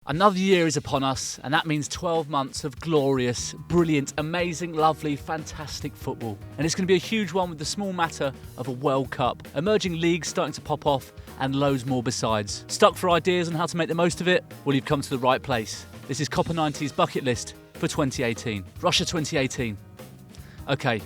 Another year is upon us, and that means 12 months of glorious, brilliant, amazing, lovely, fantastic football. And it's going to be a huge one with the small matter of a World Cup, emerging leagues starting to pop off, and loads more besides. Stuck for ideas on how to make the most of it? Well, you've come to the right place. This is Copper 90's bucket list for 2018. Russia 2018. Okay,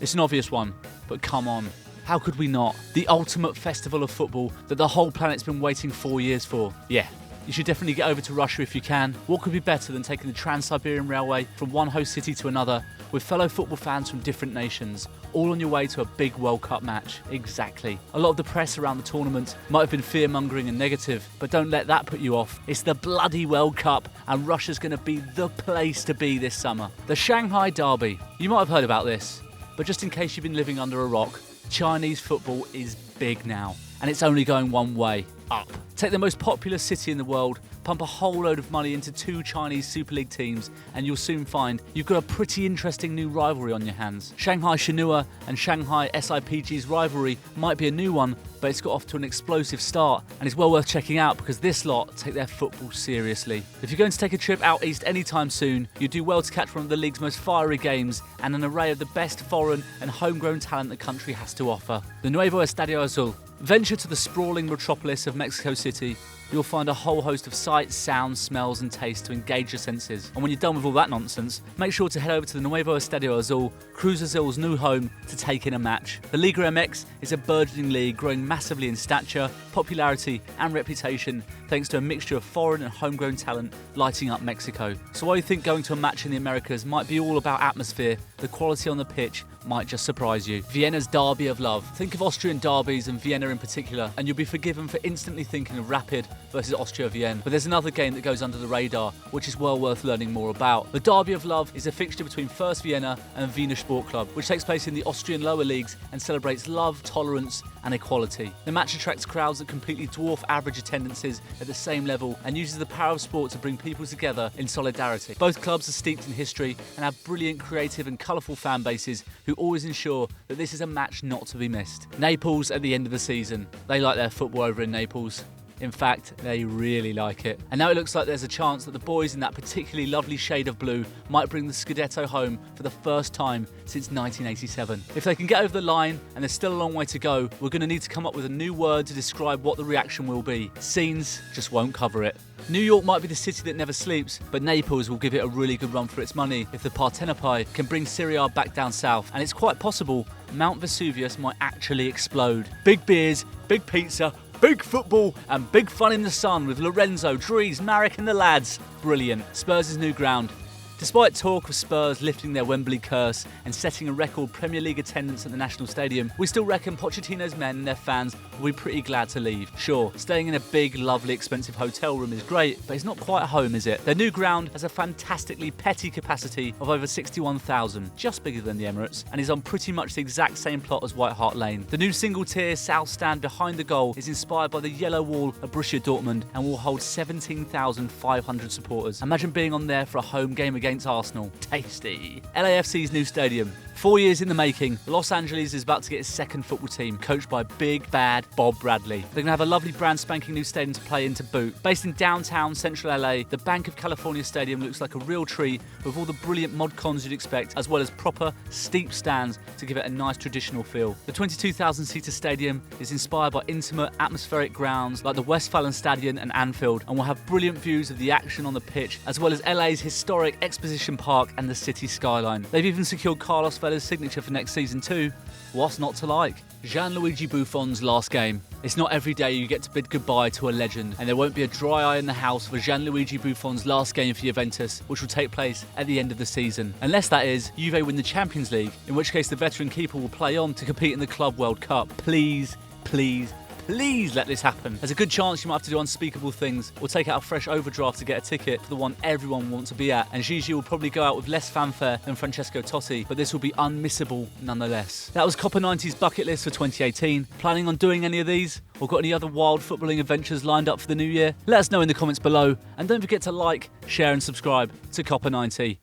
it's an obvious one, but come on. How could we not? The ultimate festival of football that the whole planet's been waiting 4 years for. Yeah. You should definitely get over to Russia if you can. What could be better than taking the Trans-Siberian Railway from one host city to another with fellow football fans from different nations, all on your way to a big World Cup match? Exactly. A lot of the press around the tournament might have been fear-mongering and negative, but don't let that put you off. It's the bloody World Cup, and Russia's going to be the place to be this summer. The Shanghai Derby. You might have heard about this, but just in case you've been living under a rock, Chinese football is big now, and it's only going one way, up. Take the most popular city in the world, pump a whole load of money into two Chinese Super League teams, and you'll soon find you've got a pretty interesting new rivalry on your hands. Shanghai Shenhua and Shanghai SIPG's rivalry might be a new one, but it's got off to an explosive start, and it's well worth checking out because this lot take their football seriously. If you're going to take a trip out east anytime soon, you do well to catch one of the league's most fiery games and an array of the best foreign and homegrown talent the country has to offer. The NUEVO ESTADIO AZUL. Venture to the sprawling metropolis of Mexico City. You'll find a whole host of sights, sounds, smells and tastes to engage your senses. And when you're done with all that nonsense, make sure to head over to the NUEVO ESTADIO AZUL, Cruz Azul's new home, to take in a match. The Liga MX is a burgeoning league growing massively in stature, popularity and reputation thanks to a mixture of foreign and homegrown talent lighting up Mexico. So while you think going to a match in the Americas might be all about atmosphere, the quality on the pitch might just surprise you. Vienna's derby of love. Think of Austrian derbies and Vienna in particular, and you'll be forgiven for instantly thinking of Rapid versus Austria Vienna. But there's another game that goes under the radar, which is well worth learning more about. The derby of love is a fixture between First Vienna and Wiener Sport Club, which takes place in the Austrian lower leagues and celebrates love, tolerance and equality. The match attracts crowds that completely dwarf average attendances at the same level and uses the power of sport to bring people together in solidarity. Both clubs are steeped in history and have brilliant, creative and colourful fan bases who always ensure that this is a match not to be missed. Naples at the end of the season. They like their football over in Naples. In fact, they really like it. And now it looks like there's a chance that the boys in that particularly lovely shade of blue might bring the Scudetto home for the first time since 1987. If they can get over the line, and there's still a long way to go, we're going to need to come up with a new word to describe what the reaction will be. Scenes just won't cover it. New York might be the city that never sleeps, but Naples will give it a really good run for its money if the Partenopai can bring Serie A back down south, and it's quite possible Mount Vesuvius might actually explode. Big beers, big pizza, big football and big fun in the sun with Lorenzo, Dries, Marek and the lads. Brilliant. Spurs' new ground. Despite talk of Spurs lifting their Wembley curse and setting a record Premier League attendance at the National Stadium, we still reckon Pochettino's men and their fans will be pretty glad to leave. Sure, staying in a big, lovely, expensive hotel room is great, but it's not quite a home, is it? Their new ground has a fantastically petty capacity of over 61,000, just bigger than the Emirates, and is on pretty much the exact same plot as White Hart Lane. The new single-tier south stand behind the goal is inspired by the yellow wall of Borussia Dortmund and will hold 17,500 supporters. Imagine being on there for a home game against Arsenal. Tasty. LAFC's new stadium. 4 years in the making, Los Angeles is about to get its second football team, coached by big, bad Bob Bradley. They're going to have a lovely brand spanking new stadium to play in to boot. Based in downtown central LA, the Bank of California Stadium looks like a real treat with all the brilliant mod cons you'd expect, as well as proper, steep stands to give it a nice traditional feel. The 22,000-seater stadium is inspired by intimate, atmospheric grounds like the Westfalen Stadion and Anfield, and will have brilliant views of the action on the pitch, as well as LA's historic Exposition Park and the city skyline. They've even secured Carlos Vela's signature for next season too. What's not to like? Gianluigi Buffon's last game. It's not every day you get to bid goodbye to a legend, and there won't be a dry eye in the house for Gianluigi Buffon's last game for Juventus, which will take place at the end of the season. Unless that is, Juve win the Champions League, in which case the veteran keeper will play on to compete in the Club World Cup. Please, please, please let this happen. There's a good chance you might have to do unspeakable things or take out a fresh overdraft to get a ticket for the one everyone wants to be at, and Gigi will probably go out with less fanfare than Francesco Totti, but this will be unmissable nonetheless. That was Copper 90's bucket list for 2018. Planning on doing any of these? Or got any other wild footballing adventures lined up for the new year? Let us know in the comments below, and don't forget to like, share and subscribe to Copper 90.